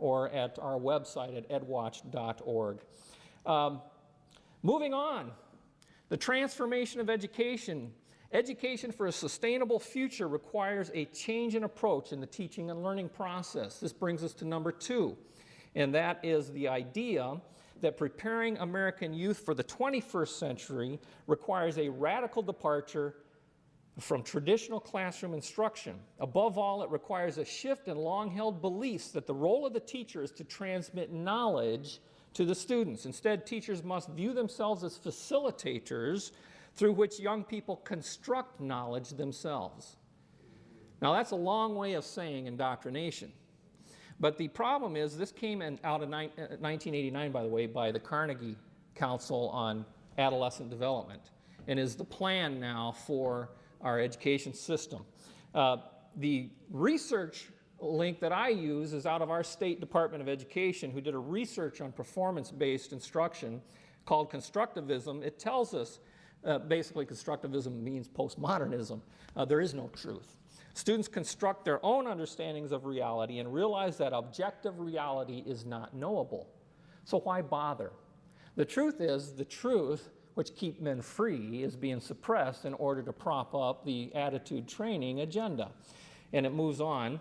or at our website at edwatch.org. Moving on, the transformation of education. Education for a sustainable future requires a change in approach in the teaching and learning process. This brings us to number 2, and that is the idea that preparing American youth for the 21st century requires a radical departure from traditional classroom instruction. Above all, it requires a shift in long-held beliefs that the role of the teacher is to transmit knowledge to the students. Instead, teachers must view themselves as facilitators through which young people construct knowledge themselves. Now, that's a long way of saying indoctrination. But the problem is, this came out in 1989, by the way, by the Carnegie Council on Adolescent Development, and is the plan now for our education system. The research link that I use is out of our State Department of Education, who did a research on performance-based instruction called constructivism. It tells us, basically constructivism means postmodernism. There is no truth. Students construct their own understandings of reality and realize that objective reality is not knowable. So why bother? The truth is, the truth which keep men free is being suppressed in order to prop up the attitude training agenda. And it moves on.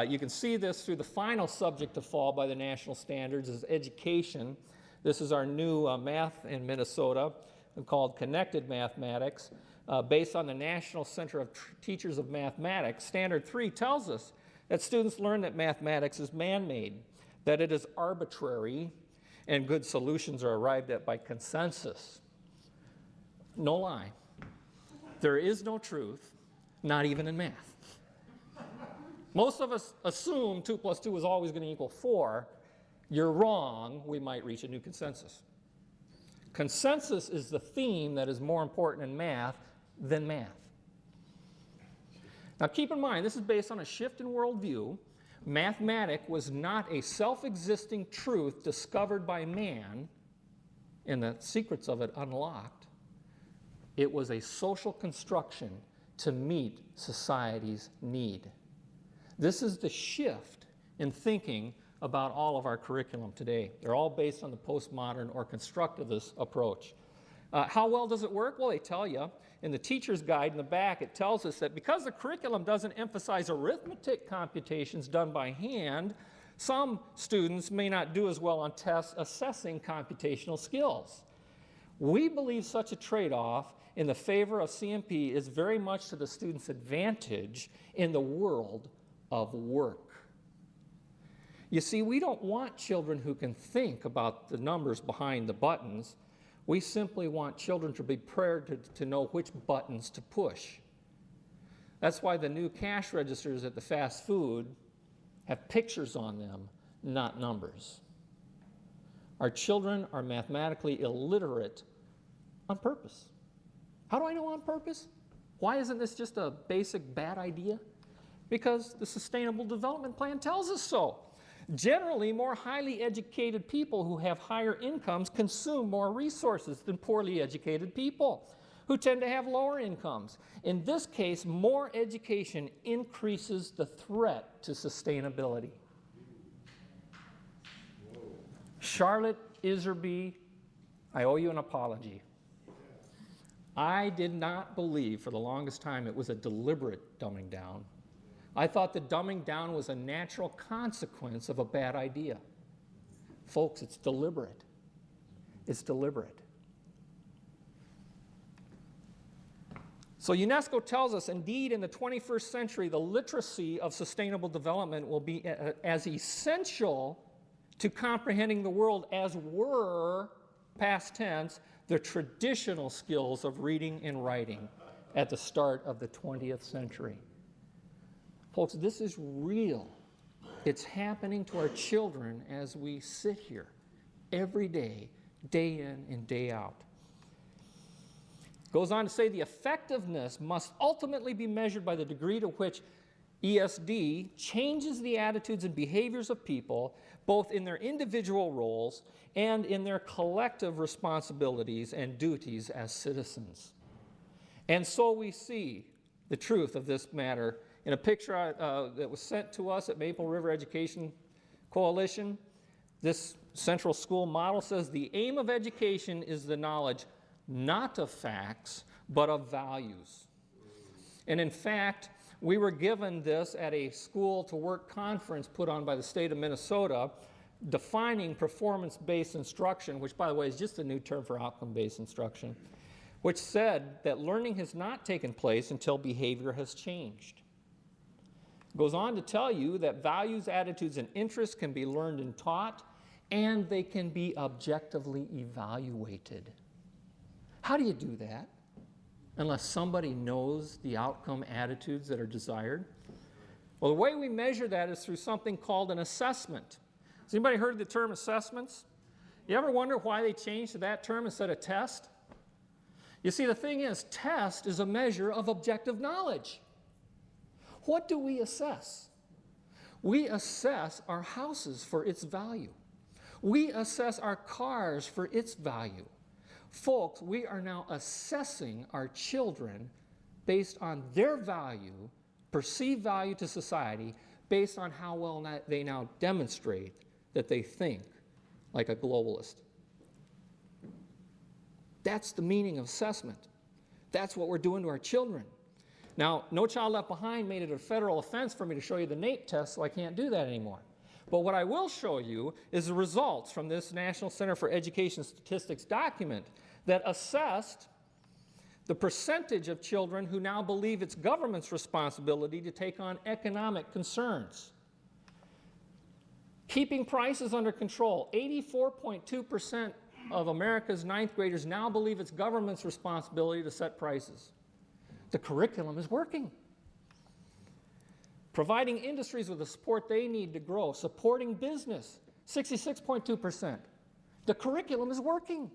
You can see this through the final subject to fall by the national standards is education. This is our new math in Minnesota called Connected Mathematics. Based on the National Center of Teachers of Mathematics, Standard 3 tells us that students learn that mathematics is man-made, that it is arbitrary, and good solutions are arrived at by consensus. No lie. There is no truth, not even in math. Most of us assume 2 plus 2 is always going to equal 4. You're wrong. We might reach a new consensus. Consensus is the theme that is more important in math than math. Now keep in mind, this is based on a shift in worldview. Mathematics was not a self-existing truth discovered by man and the secrets of it unlocked. It was a social construction to meet society's need. This is the shift in thinking about all of our curriculum today. They're all based on the postmodern or constructivist approach. How well does it work? Well, they tell you. In the teacher's guide in the back, it tells us that because the curriculum doesn't emphasize arithmetic computations done by hand, some students may not do as well on tests assessing computational skills. We believe such a trade-off in the favor of CMP is very much to the student's advantage in the world of work. You see, we don't want children who can think about the numbers behind the buttons. We simply want children to be prepared to know which buttons to push. That's why the new cash registers at the fast food have pictures on them, not numbers. Our children are mathematically illiterate on purpose. How do I know on purpose? Why isn't this just a basic bad idea? Because the Sustainable Development Plan tells us so. Generally, more highly educated people who have higher incomes consume more resources than poorly educated people who tend to have lower incomes. In this case, more education increases the threat to sustainability. Charlotte Iserby, I owe you an apology. I did not believe for the longest time it was a deliberate dumbing down. I thought the dumbing down was a natural consequence of a bad idea. Folks, it's deliberate. It's deliberate. So UNESCO tells us, indeed, in the 21st century, the literacy of sustainable development will be as essential to comprehending the world as were, past tense, the traditional skills of reading and writing at the start of the 20th century. Folks, this is real. It's happening to our children as we sit here every day, day in and day out. Goes on to say the effectiveness must ultimately be measured by the degree to which ESD changes the attitudes and behaviors of people, both in their individual roles and in their collective responsibilities and duties as citizens. And so we see the truth of this matter in a picture that was sent to us at Maple River Education Coalition, this central school model says the aim of education is the knowledge not of facts, but of values. And in fact, we were given this at a school to work conference put on by the state of Minnesota, defining performance-based instruction, which by the way is just a new term for outcome-based instruction, which said that learning has not taken place until behavior has changed. It goes on to tell you that values, attitudes, and interests can be learned and taught, and they can be objectively evaluated. How do you do that? Unless somebody knows the outcome attitudes that are desired? Well, the way we measure that is through something called an assessment. Has anybody heard the term assessments? You ever wonder why they changed to that term instead of test? You see, the thing is, test is a measure of objective knowledge. What do we assess? We assess our houses for its value. We assess our cars for its value. Folks, we are now assessing our children based on their value, perceived value to society, based on how well they now demonstrate that they think like a globalist. That's the meaning of assessment. That's what we're doing to our children. Now, No Child Left Behind made it a federal offense for me to show you the NAEP test, so I can't do that anymore. But what I will show you is the results from this National Center for Education Statistics document that assessed the percentage of children who now believe it's government's responsibility to take on economic concerns. Keeping prices under control. 84.2% of America's ninth graders now believe it's government's responsibility to set prices. The curriculum is working. Providing industries with the support they need to grow. Supporting business. 66.2%. The curriculum is working.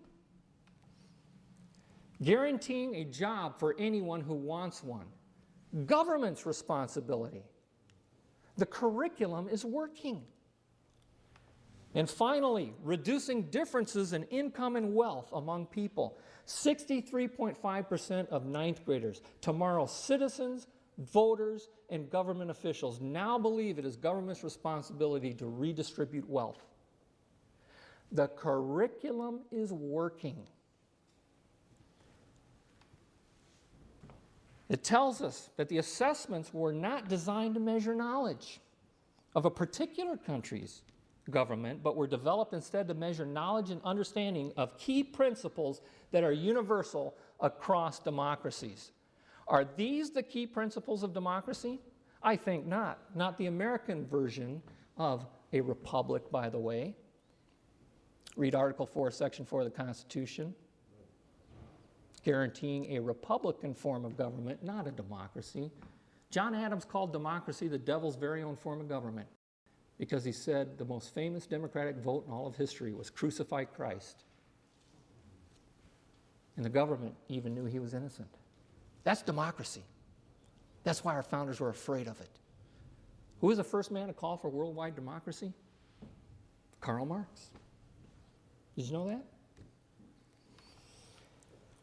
Guaranteeing a job for anyone who wants one. Government's responsibility. The curriculum is working. And finally, reducing differences in income and wealth among people. 63.5% of ninth graders, tomorrow's citizens, voters, and government officials now believe it is government's responsibility to redistribute wealth. The curriculum is working. It tells us that the assessments were not designed to measure knowledge of a particular country's government, but were developed instead to measure knowledge and understanding of key principles that are universal across democracies. Are these the key principles of democracy? I think not. Not the American version of a republic, by the way. Read Article 4, Section 4 of the Constitution. Guaranteeing a republican form of government, not a democracy. John Adams called democracy the devil's very own form of government because he said the most famous democratic vote in all of history was crucify Christ. And the government even knew he was innocent. That's democracy. That's why our founders were afraid of it. Who was the first man to call for worldwide democracy? Karl Marx. Did you know that?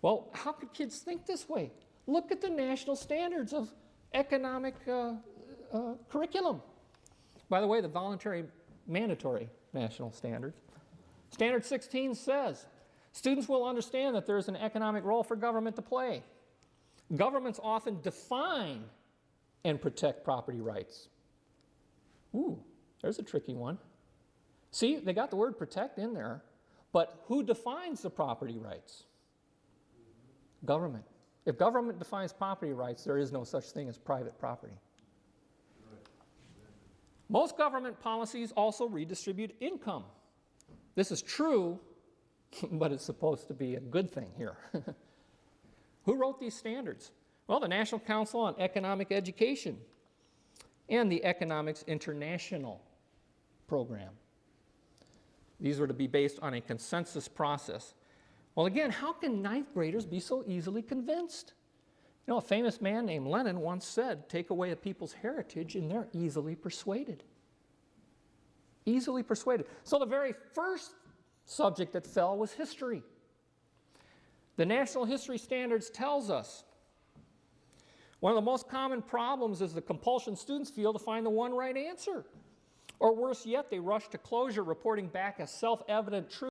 Well, how could kids think this way? Look at the national standards of economic curriculum. By the way, the voluntary mandatory national standards. Standard 16 says, students will understand that there is an economic role for government to play. Governments often define and protect property rights. Ooh, there's a tricky one. See, they got the word protect in there, but who defines the property rights? Government. If government defines property rights, there is no such thing as private property. Most government policies also redistribute income. This is true, but it's supposed to be a good thing here. Who wrote these standards? Well, the National Council on Economic Education and the Economics International program. These were to be based on a consensus process. Well, again, how can ninth graders be so easily convinced? You know, a famous man named Lenin once said, take away a people's heritage and they're easily persuaded. Easily persuaded. So the very first subject that fell was history. The National History Standards tells us one of the most common problems is the compulsion students feel to find the one right answer. Or worse yet, they rush to closure, reporting back a self-evident truth